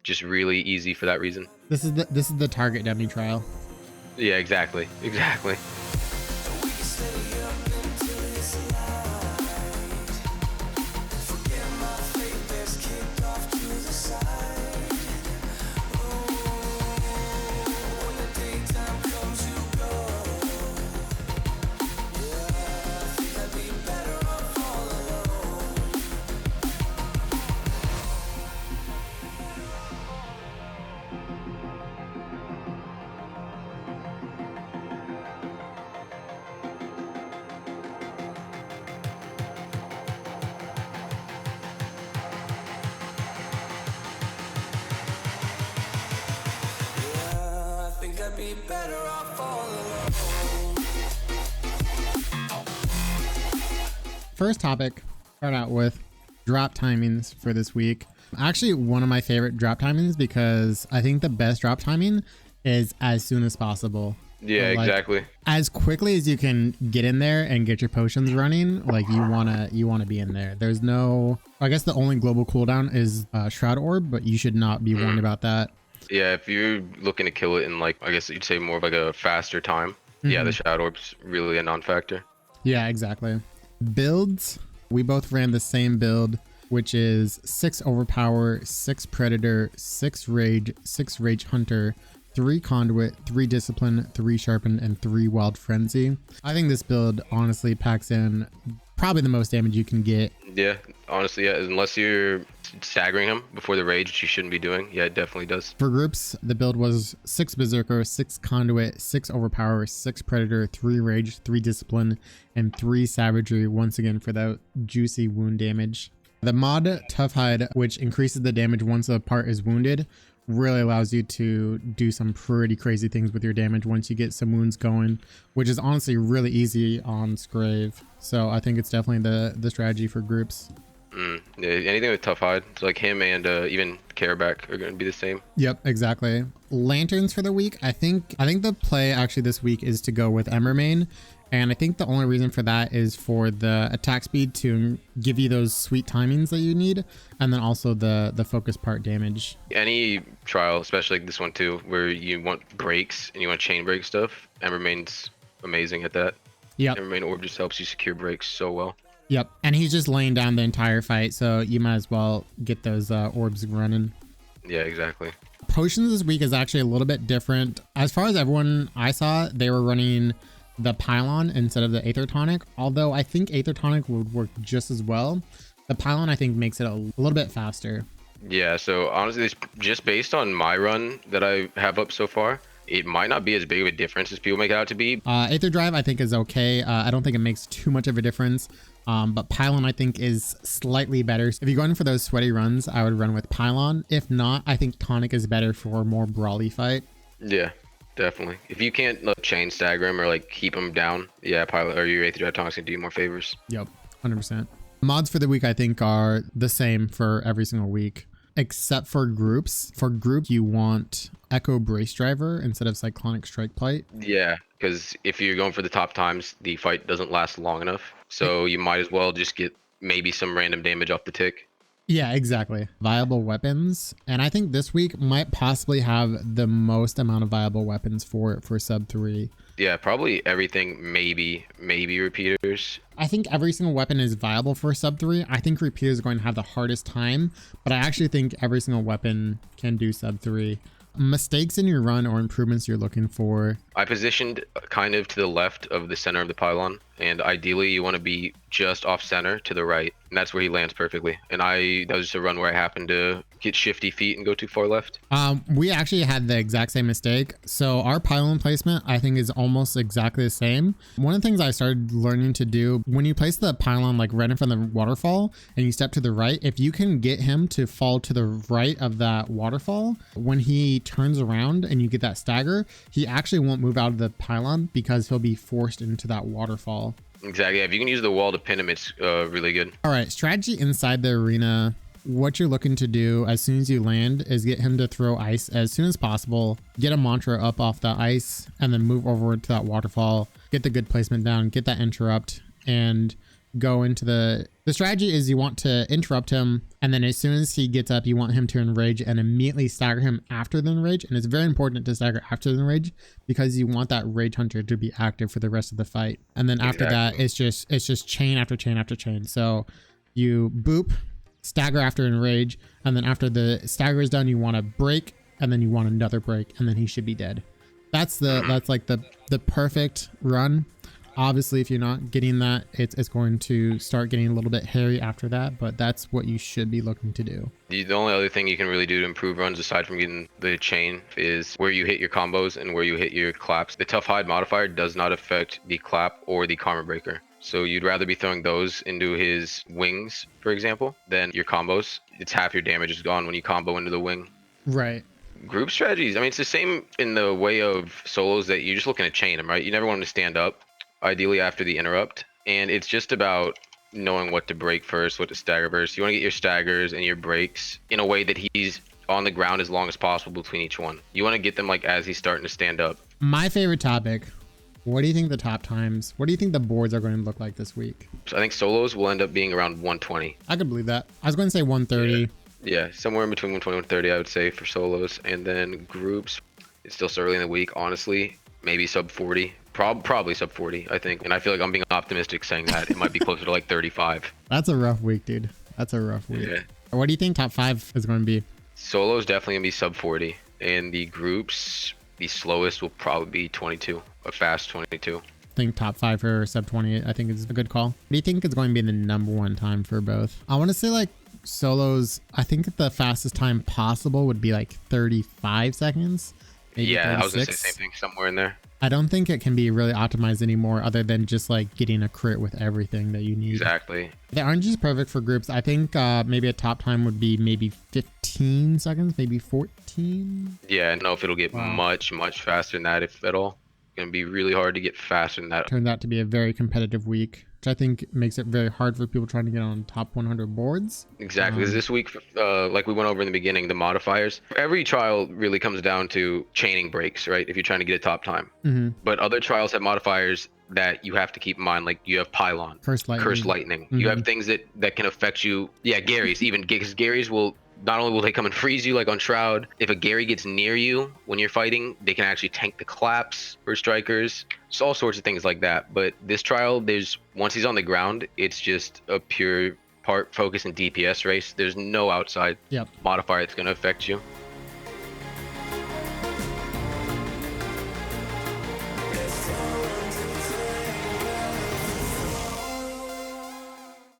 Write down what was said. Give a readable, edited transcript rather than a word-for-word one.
just really easy for that reason. This is the target dummy trial. Yeah, exactly. First topic, start out with drop timings for this week. Actually, one of my favorite drop timings because I think the best drop timing is as soon as possible. Yeah, so, like, exactly. As quickly as you can get in there and get your potions running, like you wanna be in there. There's no, I guess the only global cooldown is Shroud Orb, but you should not be worried about that. Yeah, if you're looking to kill it in, like, I guess you'd say more of like a faster time. Yeah, the Shroud Orb's really a non-factor. Yeah, exactly. Builds, we both ran the same build, which is 6 Overpower, 6 Predator, 6 Rage, 6 Rage Hunter, 3 Conduit, 3 Discipline, 3 Sharpen, and 3 Wild Frenzy. I think this build honestly packs in probably the most damage you can get. Yeah, honestly, yeah, unless you're staggering him before the rage, which you shouldn't be doing. Yeah, it definitely does. For groups, the build was 6 Berserker, 6 Conduit, 6 Overpower, 6 Predator, 3 Rage, 3 Discipline, and 3 Savagery, once again for that juicy wound damage. The mod Tough Hide, which increases the damage once a part is wounded, really allows you to do some pretty crazy things with your damage once you get some wounds going, which is honestly really easy on Skraev. So I think it's definitely the strategy for groups. Yeah, anything with Tough Hide, so like him and even Careback are going to be the same. Yep, exactly. Lanterns for the week. I think the play actually this week is to go with Emmermain. And I think the only reason for that is for the attack speed to give you those sweet timings that you need. And then also the focus part damage. Any trial, especially like this one too, where you want breaks and you want chain break stuff, Emmermain's amazing at that. Yep. Emmermain Orb just helps you secure breaks so well. Yep. And he's just laying down the entire fight. So you might as well get those orbs running. Yeah, exactly. Potions this week is actually a little bit different. As far as everyone I saw, they were running the Pylon instead of the Aether Tonic, although I think Aether Tonic would work just as well. The Pylon I think makes it a little bit faster. Yeah, so honestly, it's just based on my run that I have up so far, it might not be as big of a difference as people make it out to be. Aether Drive I think is okay. I don't think it makes too much of a difference. But Pylon I think is slightly better. If you're going for those sweaty runs, I would run with Pylon. If not, I think Tonic is better for a more brawly fight. Yeah, definitely. If you can't like, chain stagger him or like keep him down, yeah, Pilot or your Aether Drive Tonic's gonna do you more favors. Yep, 100%. Mods for the week I think are the same for every single week, except for groups. For group, you want Echo Brace Driver instead of Cyclonic Strike Plate. Yeah, because if you're going for the top times, the fight doesn't last long enough. So you might as well just get maybe some random damage off the tick. Yeah, exactly. Viable weapons. And I think this week might possibly have the most amount of viable weapons for sub 3. Yeah, probably everything, maybe repeaters. I think every single weapon is viable for sub 3. I think repeaters are going to have the hardest time, but I actually think every single weapon can do sub 3. Mistakes in your run or improvements you're looking for. I positioned kind of to the left of the center of the pylon, and ideally you want to be just off center to the right, and that's where he lands perfectly. And that was just a run where I happened to get shifty feet and go too far left. We actually had the exact same mistake. So our pylon placement I think is almost exactly the same. One of the things I started learning to do when you place the pylon like right in front of the waterfall and you step to the right, if you can get him to fall to the right of that waterfall, when he turns around and you get that stagger, he actually won't move out of the pylon because he'll be forced into that waterfall. Exactly. If you can use the wall to pin him, it's really good. All right, strategy inside the arena. What you're looking to do as soon as you land is get him to throw ice as soon as possible, get a mantra up off the ice, and then move over to that waterfall, get the good placement down, get that interrupt, and go into the strategy is you want to interrupt him, and then as soon as he gets up, you want him to enrage and immediately stagger him after the enrage. And it's very important to stagger after the enrage because you want that rage hunter to be active for the rest of the fight. And then after that, it's just chain after chain after chain. So you boop, stagger after enrage, and then after the stagger is done, you want to break, and then you want another break, and then he should be dead. That's like the perfect run. Obviously, if you're not getting that, it's going to start getting a little bit hairy after that, but that's what you should be looking to do. The only other thing you can really do to improve runs aside from getting the chain is where you hit your combos and where you hit your claps. The tough hide modifier does not affect the clap or the karma breaker. So you'd rather be throwing those into his wings, for example, than your combos. It's half your damage is gone when you combo into the wing. Right. Group strategies, I mean, it's the same in the way of solos that you're just looking to chain them, right? You never want him to stand up, ideally after the interrupt. And it's just about knowing what to break first, what to stagger first. You want to get your staggers and your breaks in a way that he's on the ground as long as possible between each one. You want to get them like as he's starting to stand up. My favorite topic. What do you think the top times? What do you think the boards are going to look like this week? So I think solos will end up being around 120. I could believe that. I was going to say 130. Yeah, somewhere in between 120 and 130, I would say, for solos. And then groups, it's still so early in the week, honestly, maybe sub 40. Probably sub 40, I think. And I feel like I'm being optimistic saying that. It might be closer to like 35. That's a rough week, dude. That's a rough week. Yeah. What do you think top 5 is going to be? Solos definitely going to be sub 40. And the groups, the slowest will probably be 22. A fast 22. I think top 5 for sub 20, I think is a good call. What do you think is going to be the number one time for both? I want to say like solos, I think the fastest time possible would be like 35 seconds. Yeah, 36. I was going to say the same thing, somewhere in there. I don't think it can be really optimized anymore other than just like getting a crit with everything that you need. Exactly. The RNG is perfect for groups. I think maybe a top time would be maybe 15 seconds, maybe 14. Yeah, I don't know if it'll get much faster than that, if at all. It's going to be really hard to get faster than that. Turned out to be a very competitive week, which I think makes it very hard for people trying to get on top 100 boards. Exactly. Because this week, like we went over in the beginning, the modifiers, every trial really comes down to chaining breaks, right? If you're trying to get a top time. Mm-hmm. But other trials have modifiers that you have to keep in mind, like you have pylon, cursed lightning. Mm-hmm. You have things that can affect you. Yeah, Gary's even, because Gary's will, not only will they come and freeze you like on Shroud, if a Gary gets near you when you're fighting, they can actually tank the claps for strikers. So all sorts of things like that. But this trial, once he's on the ground, it's just a pure part focus and DPS race. There's no outside modifier that's going to affect you.